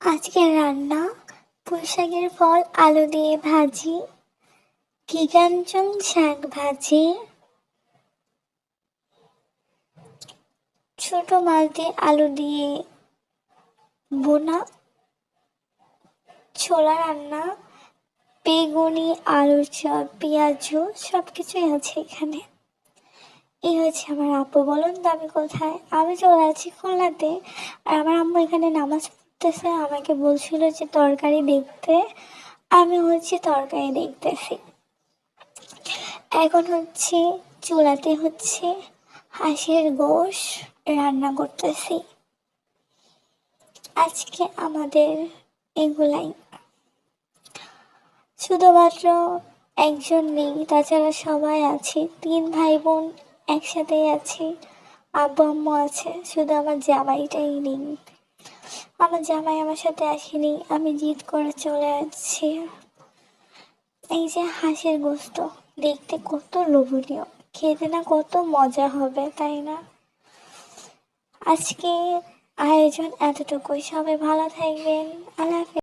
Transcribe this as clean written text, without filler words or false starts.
আজকের রান্না পুঁইশাকের ফল আলু দিয়ে ভাজি, কিগানচং শাক ভাজি, ছোট মাছ দিয়ে আলু দিয়ে বোনা, ছোলা রান্না, বেগুনি, আলুর চপ, পেঁয়াজু সবকিছুই আছে এখানে। এই হচ্ছে আমার আপু। বলুন তো আমি কোথায়? আমি চলে আছি খুলনাতে। আর আমার আম্মু এখানে নামাজ পড়তেছে, আমাকে বলছিল যে তরকারি দেখতে। আমি তরকারি দেখতেছি। এখন চুলাতে হাঁসের গোশ রান্না করতেছি। আজকে আমাদের এগুলাই, শুধুমাত্র একজন নেই, তাছাড়া সবাই আছে। 3 ভাই বোন একসাথেই আছি, আব্বু আম্মু আছে, শুধু আমার জামাইটাই নেই। আমার জামাই আমার সাথে আসেনি, আমি জিদ করে চলে আসছি। এই যে হাঁসের গোশত, দেখতে কত লোভনীয়, খেতে না কত মজা হবে, তাই না? আজকে আয়োজন এতটুকুই। সবাই ভালো থাকবেন। আল্লাহ হাফেজ।